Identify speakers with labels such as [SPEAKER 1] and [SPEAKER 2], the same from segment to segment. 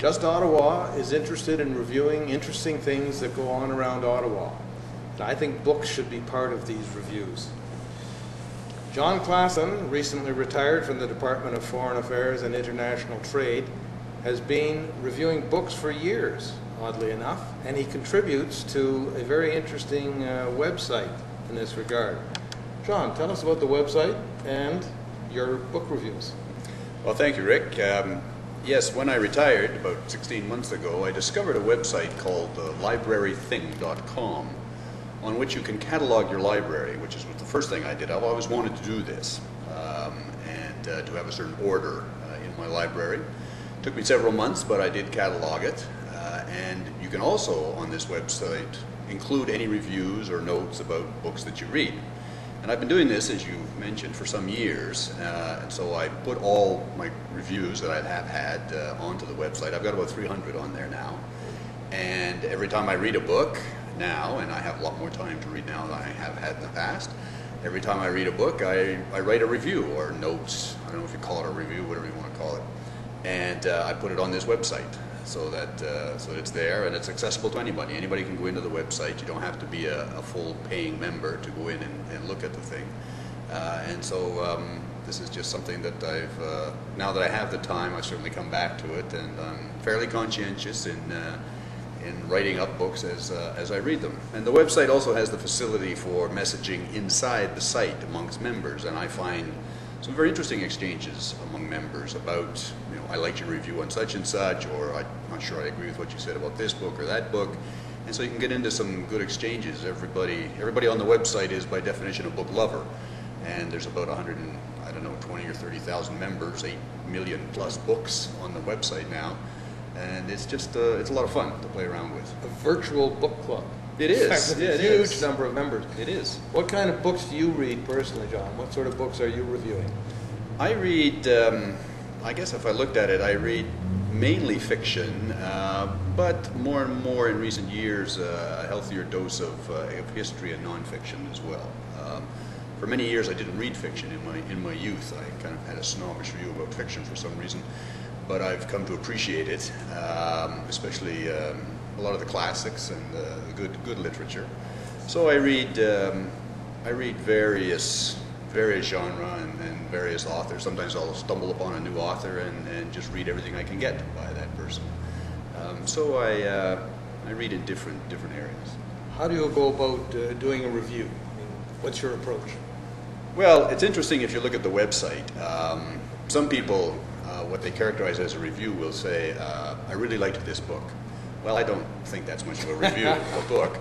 [SPEAKER 1] Just Ottawa is interested in reviewing interesting things that go on around Ottawa. I think books should be part of these reviews. John Klassen, recently retired from the Department of Foreign Affairs and International Trade, has been reviewing books for years, oddly enough, and he contributes to a very interesting website in this regard. John, tell us about the website and your book reviews.
[SPEAKER 2] Well, thank you, Rick. Yes, when I retired about 16 months ago, I discovered a website called librarything.com, on which you can catalog your library, which is the first thing I did. I've always wanted to do this, and to have a certain order in my library. It took me several months, but I did catalog it. And you can also, on this website, include any reviews or notes about books that you read. And I've been doing this, as you mentioned, for some years, and so I put all my reviews that I have had onto the website. I've got about 300 on there now, and every time I read a book now, and I have a lot more time to read now than I have had in the past, every time I read a book, I write a review or notes. I don't know if you call it a review, whatever you want to call it, and I put it on this website. So that it's there and it's accessible to anybody. Anybody can go into the website. You don't have to be a full paying member to go in and look at the thing. And so this is just something that now that I have the time, I certainly come back to it, and I'm fairly conscientious in writing up books as I read them. And the website also has the facility for messaging inside the site amongst members, and I find some very interesting exchanges among members about, I liked your review on such and such, or I'm not sure I agree with what you said about this book or that book. And so you can get into some good exchanges. Everybody on the website is by definition a book lover. And there's about 20 or 30,000 members, 8 million plus books on the website now. And it's just, it's a lot of fun to play around with.
[SPEAKER 1] A virtual book club.
[SPEAKER 2] It is.
[SPEAKER 1] In fact,
[SPEAKER 2] yeah,
[SPEAKER 1] a huge number of members.
[SPEAKER 2] It is.
[SPEAKER 1] What kind of books do you read personally, John? What sort of books are you reviewing?
[SPEAKER 2] I read, I guess if I looked at it, I read mainly fiction, but more and more in recent years, a healthier dose of history and nonfiction as well. For many years, I didn't read fiction in my youth. I kind of had a snobbish view about fiction for some reason, but I've come to appreciate it, especially a lot of the classics and the good literature. So I read various genre and various authors. Sometimes I'll stumble upon a new author and just read everything I can get by that person. So I read in different areas.
[SPEAKER 1] How do you go about doing a review? What's your approach?
[SPEAKER 2] Well, it's interesting if you look at the website. Some people, what they characterize as a review, will say, I really liked this book. Well, I don't think that's much of a review of a book.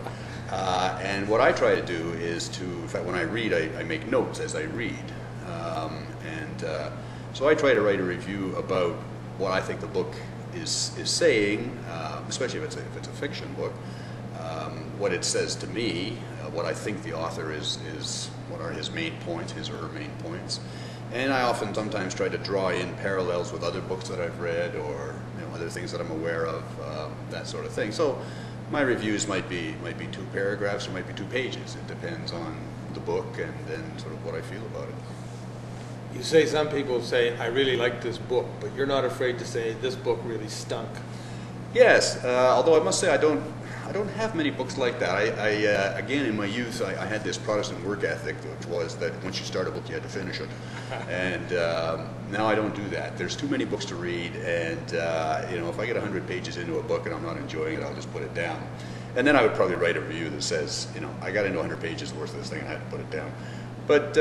[SPEAKER 2] And what I try to do is in fact, when I read, I make notes as I read. So I try to write a review about what I think the book is saying, especially if it's a fiction book, what it says to me, what I think the author what are his main points, his or her main points. And I sometimes try to draw in parallels with other books that I've read, or other things that I'm aware of, that sort of thing. So my reviews might be 2 paragraphs or might be 2 pages. It depends on the book and then sort of what I feel about it.
[SPEAKER 1] You say some people say, I really like this book, but you're not afraid to say this book really stunk.
[SPEAKER 2] Yes, although I must say I don't have many books like that. Again, in my youth, I had this Protestant work ethic, which was that once you start a book, you had to finish it. And now I don't do that. There's too many books to read, and if I get 100 pages into a book and I'm not enjoying it, I'll just put it down. And then I would probably write a review that says, I got into 100 pages worth of this thing and I had to put it down. But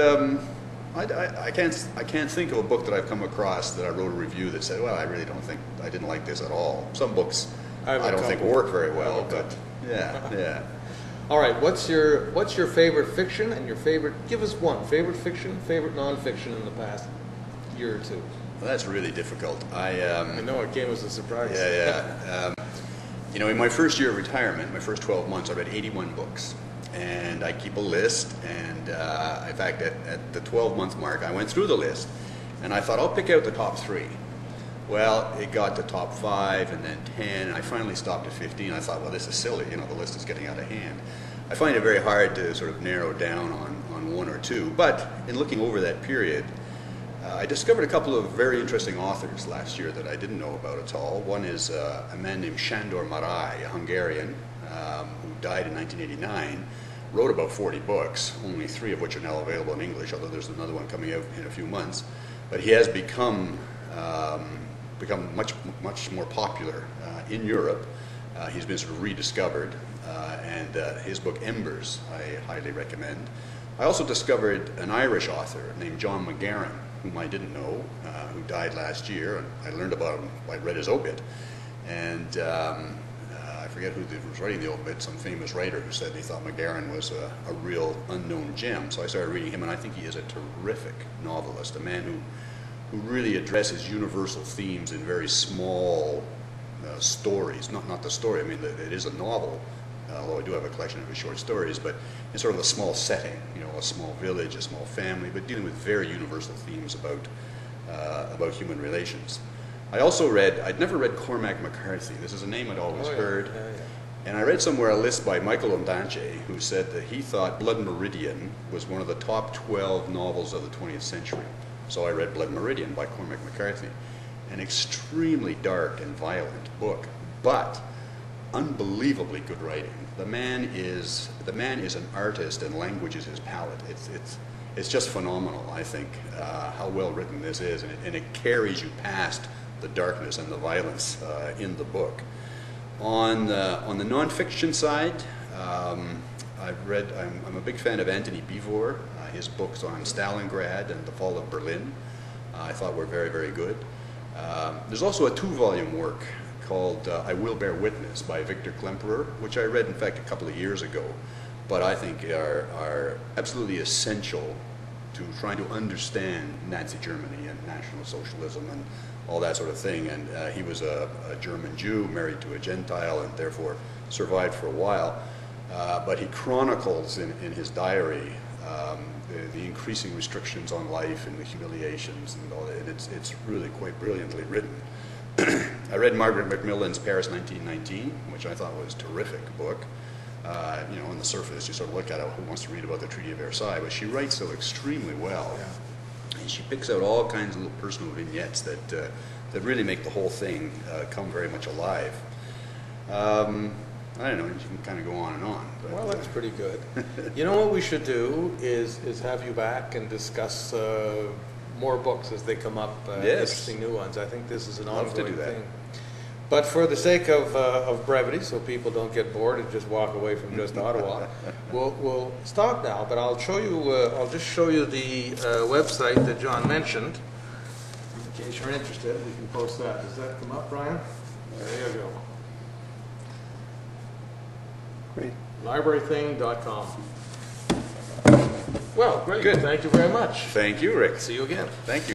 [SPEAKER 2] I can't think of a book that I've come across that I wrote a review that said, well, I didn't like this at all. Some books I don't think work very well, but yeah.
[SPEAKER 1] All right, what's your favorite fiction and your favorite? Give us one favorite fiction, favorite nonfiction in the past year or two.
[SPEAKER 2] Well, that's really difficult.
[SPEAKER 1] I know it came as a surprise.
[SPEAKER 2] Yeah. In my first year of retirement, my first 12 months, I read 81 books, and I keep a list. And in fact, at the 12-month mark, I went through the list, and I thought I'll pick out the top 3. Well, it got to top 5 and then 10, and I finally stopped at 15. I thought, well, this is silly, the list is getting out of hand. I find it very hard to sort of narrow down on 1 or 2, but in looking over that period, I discovered a couple of very interesting authors last year that I didn't know about at all. One is a man named Sándor Márai, a Hungarian, who died in 1989, wrote about 40 books, only 3 of which are now available in English, although there's another one coming out in a few months. But he has become much more popular in Europe. He's been sort of rediscovered, and his book Embers I highly recommend. I also discovered an Irish author named John McGarren, whom I didn't know, who died last year, and I learned about him, I read his obit, and I forget who was writing the obit, some famous writer who said he thought McGarren was a real unknown gem. So I started reading him, and I think he is a terrific novelist, a man who really addresses universal themes in very small stories. Not the story, I mean, it is a novel, although I do have a collection of his short stories, but in sort of a small setting, you know, a small village, a small family, but dealing with very universal themes about human relations. I also read, I'd never read Cormac McCarthy. This is a name I'd always heard. And I read somewhere a list by Michael Ondaatje, who said that he thought Blood Meridian was one of the top 12 novels of the 20th century. So I read Blood Meridian by Cormac McCarthy. An extremely dark and violent book, but unbelievably good writing. The man is an artist, and language is his palette. It's just phenomenal, I think, how well written this is, and it carries you past the darkness and the violence in the book. On the nonfiction side, I'm a big fan of Antony Beevor. His books on Stalingrad and the fall of Berlin, I thought were very, very good. There's also a 2-volume work called I Will Bear Witness by Victor Klemperer, which I read, in fact, a couple of years ago, but I think are absolutely essential to trying to understand Nazi Germany and National Socialism and all that sort of thing. And he was a German Jew married to a Gentile and therefore survived for a while. But he chronicles in his diary the increasing restrictions on life and the humiliations and all that. And it's really quite brilliantly written. I read Margaret Macmillan's Paris 1919, which I thought was a terrific book. You know, on the surface, you sort of look at it, who wants to read about the Treaty of Versailles? But she writes so extremely well. Yeah. And she picks out all kinds of little personal vignettes that really make the whole thing come very much alive. I don't know, you can kind of go on and on. But,
[SPEAKER 1] well, that's pretty good. You know what we should do is have you back and discuss more books as they come up, interesting new ones. I think this is an ongoing thing. But for the sake of brevity, so people don't get bored and just walk away from Just Ottawa, we'll stop now. But I'll show you. I'll just show you the website that John mentioned. In case you're interested, we can post that. Does that come up, Brian? There you go.
[SPEAKER 3] Great.
[SPEAKER 1] Librarything.com. Well, great. Good. Thank you very much.
[SPEAKER 2] Thank you, Rick.
[SPEAKER 1] See you again.
[SPEAKER 2] Thank you.